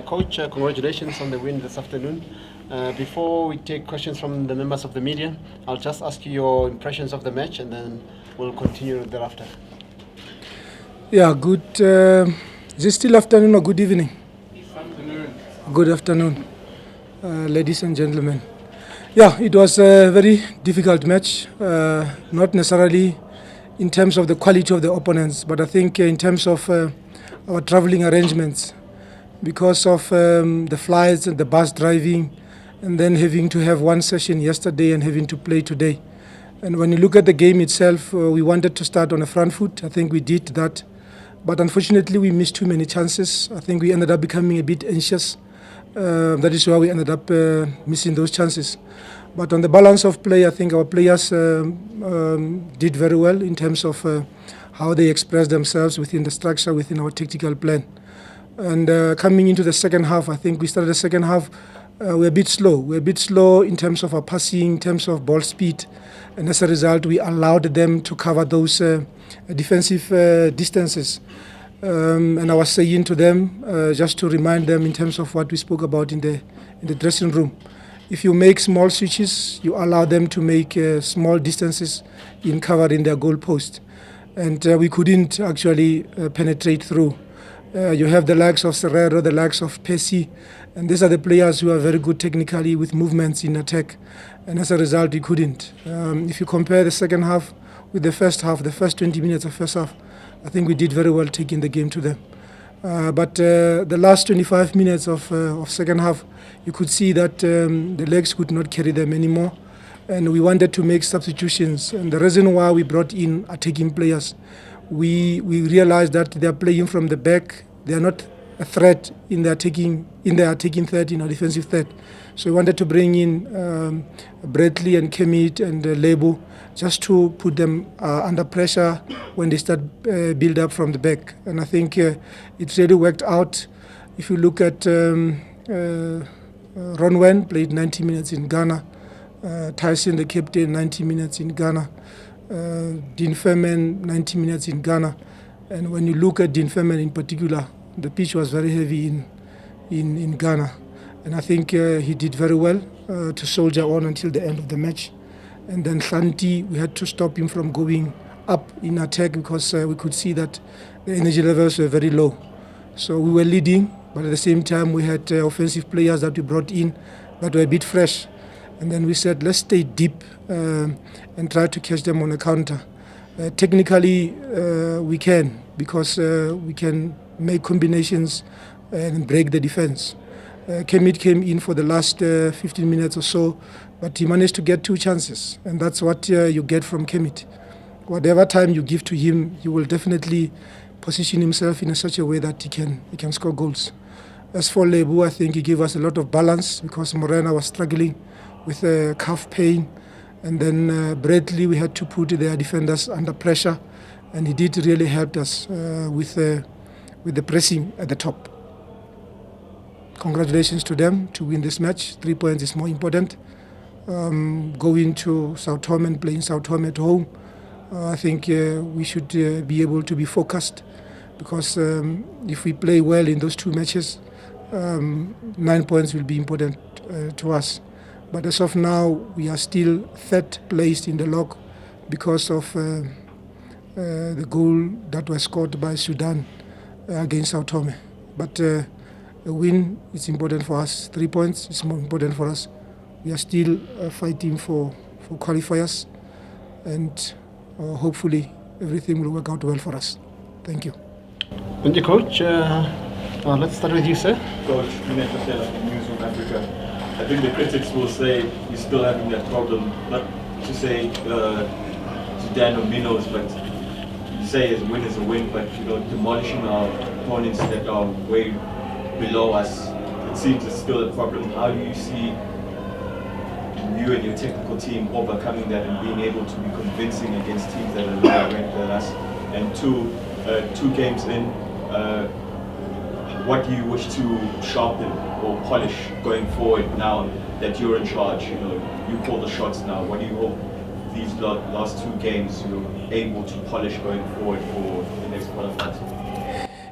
Coach, congratulations on the win this afternoon. Before we take questions from the members of the media, I'll just ask you your impressions of the match and then we'll continue thereafter. Yeah, good. Is it still afternoon or good evening? Afternoon. Good afternoon, ladies and gentlemen. Yeah, it was a very difficult match, not necessarily in terms of the quality of the opponents, but I think in terms of our travelling arrangements, because of the flights and the bus driving, and then having to have one session yesterday and having to play today. And when you look at the game itself, we wanted to start on a front foot. I think we did that. But unfortunately, we missed too many chances. I think we ended up becoming a bit anxious. That is why we ended up missing those chances. But on the balance of play, I think our players did very well in terms of how they expressed themselves within the structure, within our tactical plan. And coming into the second half, I think we started the second half, we're a bit slow. We're a bit slow in terms of our passing, in terms of ball speed. And as a result, we allowed them to cover those defensive distances. And I was saying to them, just to remind them in terms of what we spoke about in the dressing room. If you make small switches, you allow them to make small distances in covering their goal post. And we couldn't actually penetrate through. You have the likes of Serrero, the likes of Pesci, and these are the players who are very good technically with movements in attack. And as a result, we couldn't. If you compare the second half with the first half, the first 20 minutes of first half, I think we did very well taking the game to them. But the last 25 minutes of second half, you could see that the legs could not carry them anymore. And we wanted to make substitutions. And the reason why we brought in attacking players, we realized that they are playing from the back. They are not a threat in their attacking third, in our defensive third. So we wanted to bring in Bradley and Kemit and Lebo just to put them under pressure when they start build up from the back. And I think it really worked out. If you look at Ronwen, played 90 minutes in Ghana. Tyson, the captain, 90 minutes in Ghana. Dean Furman, 90 minutes in Ghana. And when you look at Dean Furman in particular, the pitch was very heavy in Ghana. And I think he did very well to soldier on until the end of the match. And then Santi, we had to stop him from going up in attack because we could see that the energy levels were very low. So we were leading, but at the same time we had offensive players that we brought in that were a bit fresh. And then we said, let's stay deep and try to catch them on a counter. Technically, we can, because we can make combinations and break the defense. Kemit came in for the last 15 minutes or so, but he managed to get 2 chances. And that's what you get from Kemit. Whatever time you give to him, he will definitely position himself in such a way that he can score goals. As for Lebu, I think he gave us a lot of balance because Morena was struggling with calf pain, and then Bradley, we had to put their defenders under pressure, and he did really help us with the pressing at the top. Congratulations to them to win this match. 3 points is more important. Going to Sao Tome and playing Sao Tome at home, I think we should be able to be focused, because if we play well in those 2 matches, 9 points will be important to us. But as of now, we are still third placed in the log because of the goal that was scored by Sudan against Sao Tome. But a win is important for us. 3 points is more important for us. We are still fighting for qualifiers, and hopefully everything will work out well for us. Thank you. Thank you, Coach. Let's start with you, sir. Coach, News from Africa. I think the critics will say you're still having that problem, not to say Sudan or Minos, but you say a win is a win, but demolishing our opponents that are way below us, it seems it's still a problem. How do you see you and your technical team overcoming that and being able to be convincing against teams that are lower ranked than us? And two games in, what do you wish to sharpen or polish going forward now that you're in charge? You call the shots now. What do you hope these last 2 games you're able to polish going forward for the next qualifiers?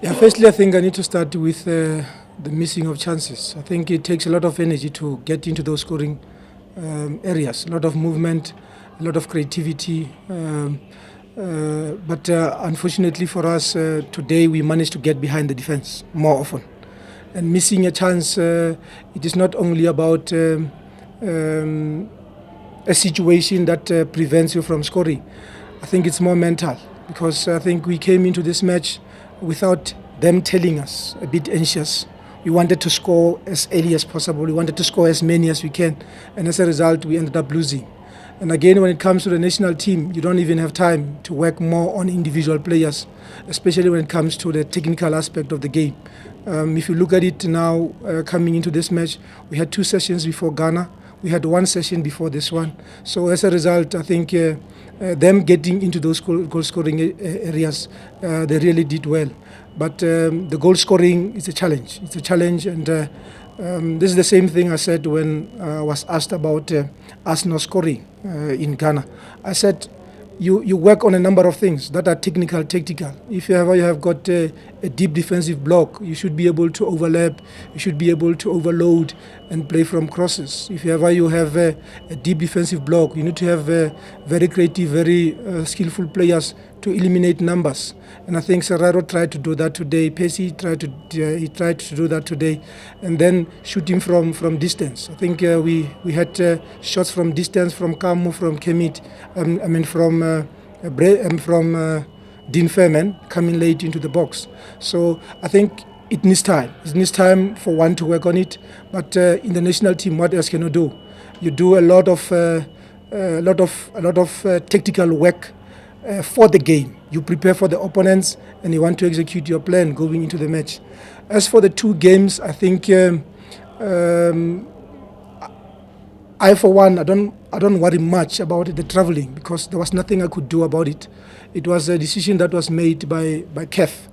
Yeah, firstly, I think I need to start with the missing of chances. I think it takes a lot of energy to get into those scoring areas, a lot of movement, a lot of creativity. But unfortunately for us, today we managed to get behind the defense more often. And missing a chance, it is not only about a situation that prevents you from scoring. I think it's more mental, because I think we came into this match without them telling us, a bit anxious. We wanted to score as early as possible. We wanted to score as many as we can. And as a result, we ended up losing. And again, when it comes to the national team, you don't even have time to work more on individual players, especially when it comes to the technical aspect of the game. If you look at it now, coming into this match, we had 2 sessions before Ghana. We had 1 session before this one. So as a result, I think them getting into those goal-scoring areas, they really did well. But the goal scoring is a challenge. It's a challenge, and this is the same thing I said when I was asked about us not scoring in Ghana. I said, you work on a number of things that are technical, tactical. If you have got a deep defensive block, you should be able to overlap, you should be able to overload and play from crosses. If you have a deep defensive block, you need to have very creative, very skillful players to eliminate numbers. And I think Serraro tried to do that today. Pesci tried to do that today, and then shooting from distance. I think we had shots from distance from Kamu, from Kemit, from Dean Fairman coming late into the box. So I think it needs time. It needs time for one to work on it. But in the national team, what else can you do? You do a lot of tactical work for the game. You prepare for the opponents, and you want to execute your plan going into the match. As for the 2 games, I think I, for one, I don't worry much about the travelling, because there was nothing I could do about it. It was a decision that was made by CAF,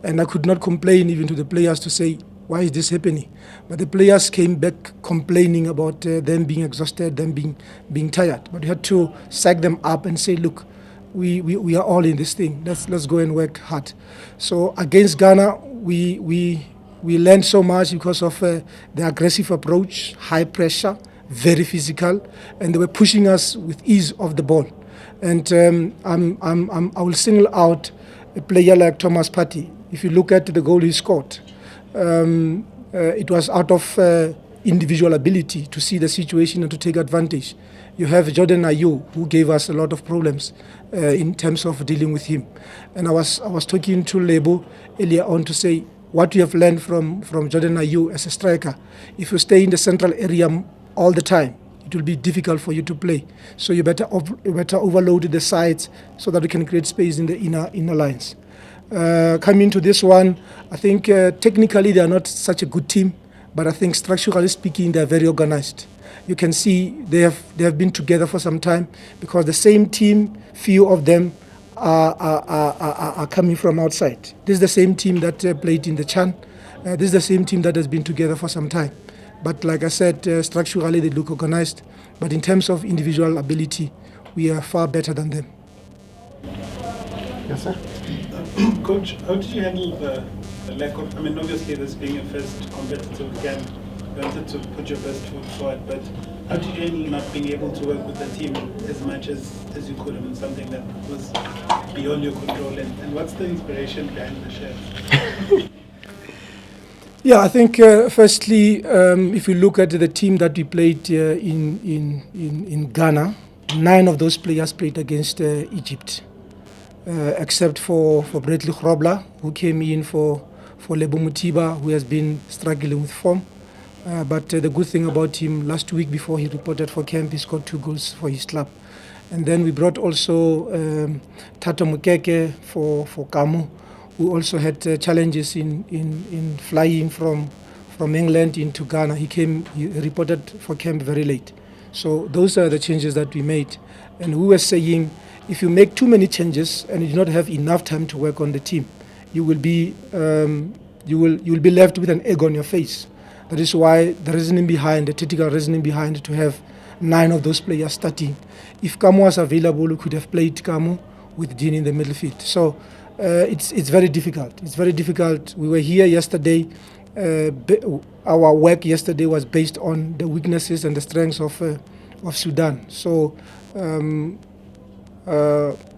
and I could not complain even to the players to say, why is this happening? But the players came back complaining about them being exhausted, them being tired. But we had to sack them up and say, look, we are all in this thing. Let's go and work hard. So against Ghana, we learned so much because of the aggressive approach, high pressure, very physical, and they were pushing us with ease of the ball. And I will single out a player like Thomas Partey. If you look at the goal he scored, it was out of individual ability to see the situation and to take advantage. You have Jordan Ayew, who gave us a lot of problems in terms of dealing with him. And I was talking to Lebo earlier on to say what we have learned from Jordan Ayew as a striker. If you stay in the central area all the time, it will be difficult for you to play. So you better overload the sides so that we can create space in the inner lines. Coming to this one, I think technically they are not such a good team, but I think structurally speaking, they are very organized. You can see they have been together for some time, because the same team, few of them are coming from outside. This is the same team that played in the CHAN. This is the same team that has been together for some time. But like I said, structurally they look organized. But in terms of individual ability, we are far better than them. Yes, sir. Coach, how did you handle the lack of, obviously this being your first competitive game, you wanted to put your best foot forward, but how did you handle not being able to work with the team as much as you could? Something that was beyond your control, and what's the inspiration behind the shirt? Yeah, I think firstly, if you look at the team that we played in Ghana, 9 of those players played against Egypt, except for Bradley Grobler, who came in for Lebo Mutiba, who has been struggling with form. But the good thing about him, last week before he reported for camp, he scored 2 goals for his club. And then we brought also Tato Mukeke for Kamu, who also had challenges in flying from England into Ghana. He reported for camp very late. So those are the changes that we made. And we were saying, if you make too many changes and you do not have enough time to work on the team, you will be left with an egg on your face. That is why the reasoning behind, the tactical reasoning behind, to have 9 of those players starting. If Kamu was available, we could have played Kamu with Dean in the middle field. So it's very difficult. It's very difficult. We were here yesterday. our work yesterday was based on the weaknesses and the strengths of Sudan. So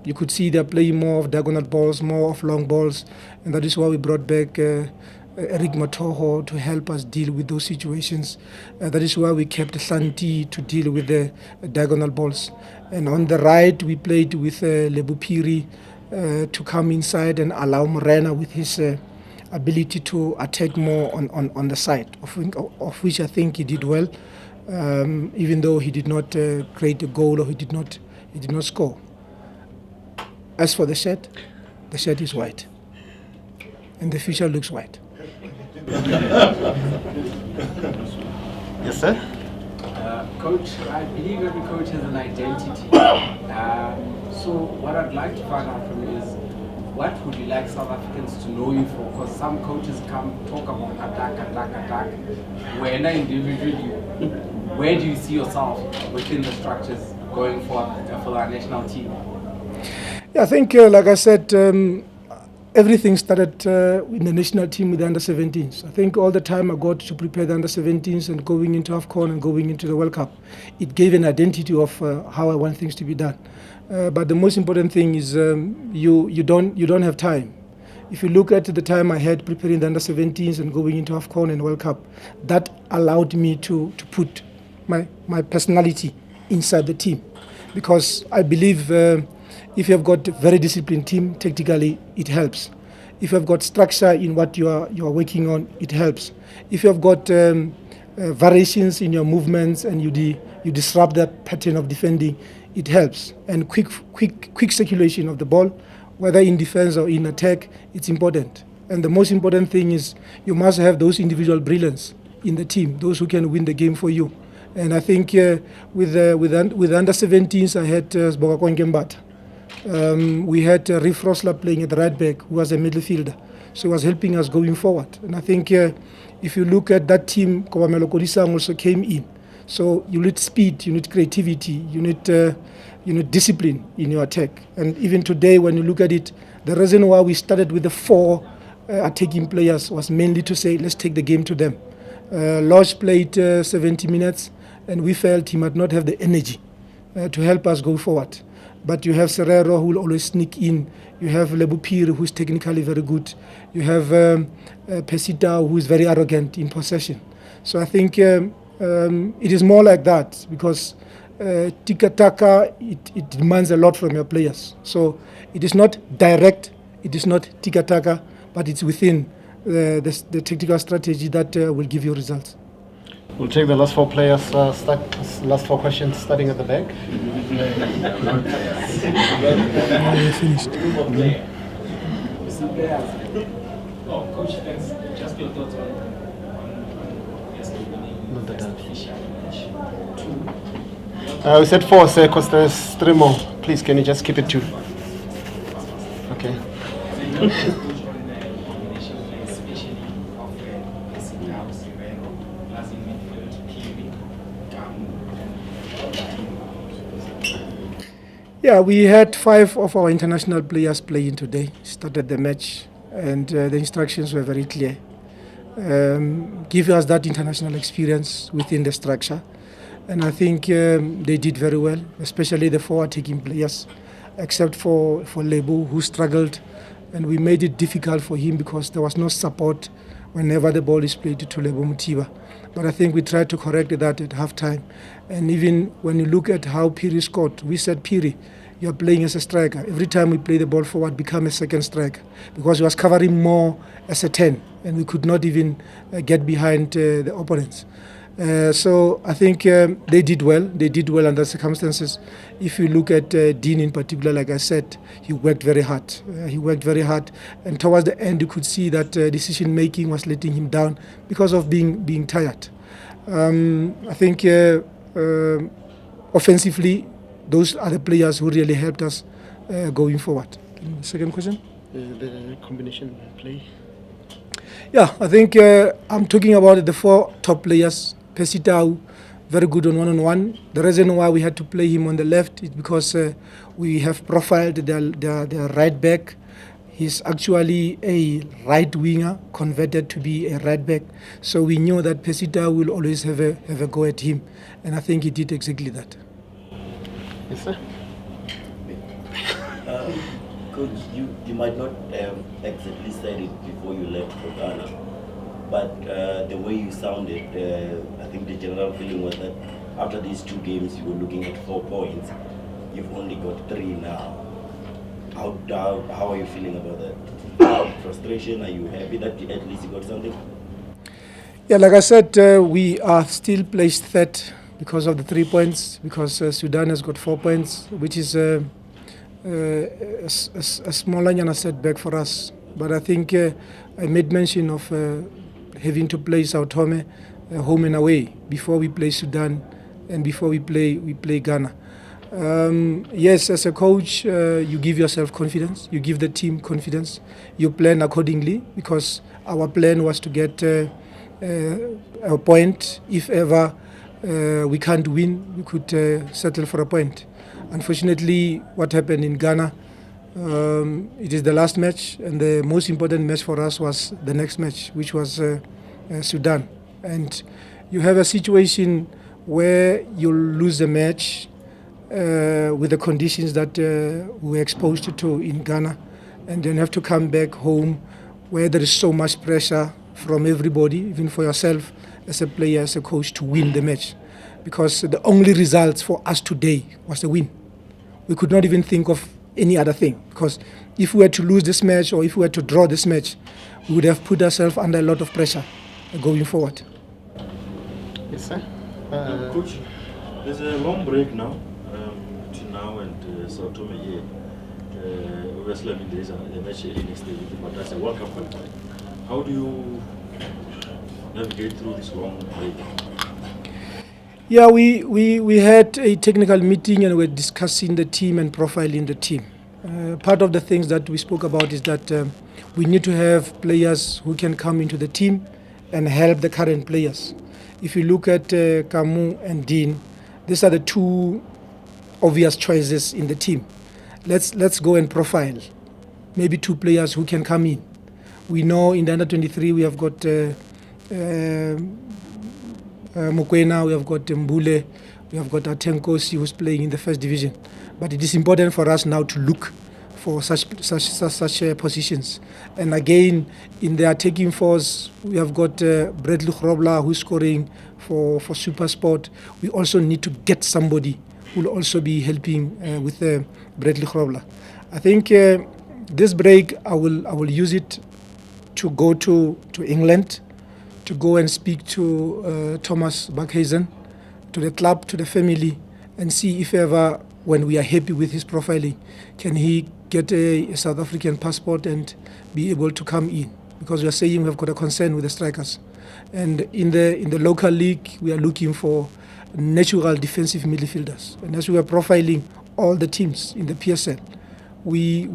you could see they're playing more of diagonal balls, more of long balls, and that is why we brought back Eric Matoho to help us deal with those situations. That is why we kept Santi to deal with the diagonal balls. And on the right, we played with Lebu Phiri to come inside and allow Morena with his ability to attack more on the side, of which I think he did well, even though he did not create a goal or he did not score. As for the shirt is white, and the future looks white. Yes, sir. Coach, I believe every coach has an identity. So what I'd like to find out from you is, what would you like South Africans to know you for? Because some coaches talk about attack. When individually, where do you see yourself within the structures going for our national team? Yeah, I think, like I said, everything started in the national team with the under-17s. I think all the time I got to prepare the under-17s and going into AFCON and going into the World Cup, it gave an identity of how I want things to be done. But the most important thing is you don't have time. If you look at the time I had preparing the under-17s and going into AFCON and World Cup, that allowed me to put my personality inside the team, because I believe if you have got a very disciplined team, tactically it helps. If you have got structure in what you are working on, it helps. If you have got variations in your movements and you disrupt that pattern of defending, it helps. And quick circulation of the ball, whether in defense or in attack, it's important. And the most important thing is you must have those individual brilliance in the team, those who can win the game for you. And I think with under-17s, I had Sbogakwa Nkembata. We had Riff Rosler playing at the right back, who was a midfielder. So he was helping us going forward. And I think if you look at that team, Kobamelo Kodisang also came in. So you need speed, you need creativity, you need discipline in your attack. And even today, when you look at it, the reason why we started with the 4 attacking players was mainly to say, let's take the game to them. Lodge played 70 minutes, and we felt he might not have the energy to help us go forward. But you have Serrero, who will always sneak in. You have Lebu Phiri, who is technically very good. You have Pesita, who is very arrogant in possession. So I think it is more like that, because tiki-taka, it demands a lot from your players. So it is not direct, it is not tiki-taka, but it's within the tactical strategy that will give you results. We'll take the last 4 players, last 4 questions, starting at the back. Finished. Coach, just your thoughts on yesterday winning. We said 4, sir, because there's 3 more. Please, can you just keep it 2? Okay. Yeah, we had 5 of our international players playing today, started the match, and the instructions were very clear. Give us that international experience within the structure. And I think they did very well, especially the 4 attacking players, except for Lebu, who struggled, and we made it difficult for him because there was no support whenever the ball is played to Lebu Mutiba. But I think we tried to correct that at halftime. And even when you look at how Phiri scored, we said, Phiri, you're playing as a striker. Every time we play the ball forward, become a second striker, because he was covering more as a 10, and we could not even get behind the opponents. So I think they did well. They did well under circumstances. If you look at Dean in particular, like I said, he worked very hard. And towards the end, you could see that decision making was letting him down because of being tired. I think offensively, those are the players who really helped us going forward. Second question? The combination play. Yeah, I think I'm talking about the 4 top players. Pesitau, very good on one-on-one. The reason why we had to play him on the left is because we have profiled their right back. He's actually a right winger converted to be a right back. So we knew that Pesita will always have a go at him, and I think he did exactly that. Yes, sir. Coach, you might not have exactly said it before you left for Ghana, but the way you sounded, I think the general feeling was that after these 2 games you were looking at 4 points. You've only got 3 now. How are you feeling about that? Frustration? Are you happy that at least you got something? Yeah, like I said, we are still placed third because of the 3 points, because Sudan has got 4 points, which is a small setback for us. But I think I made mention of having to play Sao Tome home and away before we play Sudan and before we play Ghana. Yes, as a coach, you give yourself confidence, you give the team confidence, you plan accordingly, because our plan was to get a point. If ever we can't win, we could settle for a point. Unfortunately, what happened in Ghana, it is the last match, and the most important match for us was the next match, which was Sudan. And you have a situation where you lose the match with the conditions that we were exposed to in Ghana, and then have to come back home where there is so much pressure from everybody, even for yourself as a player, as a coach, to win the match. Because the only results for us today was a win. We could not even think of any other thing, because if we were to lose this match or if we were to draw this match, we would have put ourselves under a lot of pressure going forward. Yes, sir. Coach, there's a long break now, between now and Sao Tome here. Obviously, I mean, there is a match next day, but that's a World Cup qualifier. How do you navigate through this long break? Yeah, we had a technical meeting and we're discussing the team and profiling the team. Part of the things that we spoke about is that we need to have players who can come into the team and help the current players. If you look at Kamu and Dean, these are the 2 obvious choices in the team. Let's go and profile maybe 2 players who can come in. We know in the under-23 we have got Mokwena, we have got Mbule, we have got Atenkosi who's playing in the first division. But it is important for us now to look for such positions. And again, in the attacking force, we have got Bradley Grobler who's scoring for Super Sport. We also need to get somebody who will also be helping with Bradley Grobler. I think this break I will use it to go to England, to go and speak to Thomas Buckhazen, to the club, to the family, and see if ever, when we are happy with his profiling, can he get a South African passport and be able to come in. Because we are saying we have got a concern with the strikers. And in the local league, we are looking for natural defensive midfielders. And as we are profiling all the teams in the PSL, we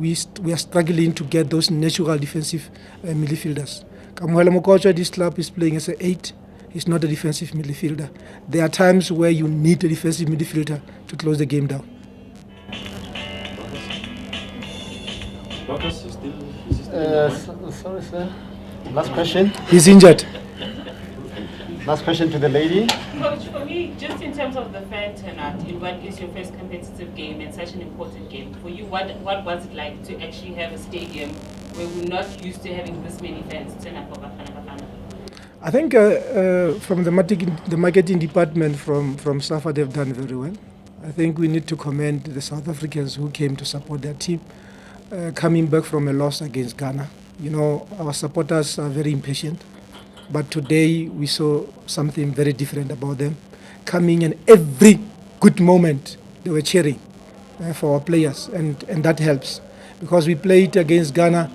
are struggling to get those natural defensive midfielders. Kamuela Mokocha, this club is playing as an 8. He's not a defensive midfielder. There are times where you need a defensive midfielder to close the game down. Marcus, is he still Sorry, sir. Last question. He's injured. Last question to the lady. Coach, for me, just in terms of the fan turnout in what is your first competitive game and such an important game, for you, what was it like to actually have a stadium where we're not used to having this many fans turn up for Bafana Bafana? I think from the marketing department from SAFA, they've done very well. I think we need to commend the South Africans who came to support their team, coming back from a loss against Ghana. You know, our supporters are very impatient, but today we saw something very different about them. Coming in every good moment, they were cheering for our players, and that helps. Because we played against Ghana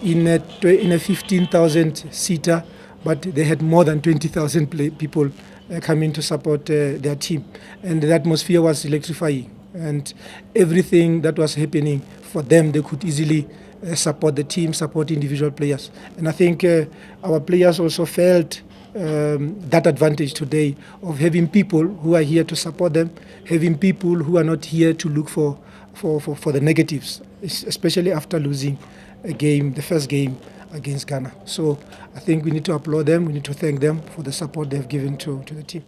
in a 15,000-seater, but they had more than 20,000 people coming to support their team. And the atmosphere was electrifying. And everything that was happening for them, they could easily support the team, support individual players. And I think our players also felt that advantage today of having people who are here to support them, having people who are not here to look for for the negatives, especially after losing a game, the first game against Ghana. So I think we need to applaud them, we need to thank them for the support they've given to the team.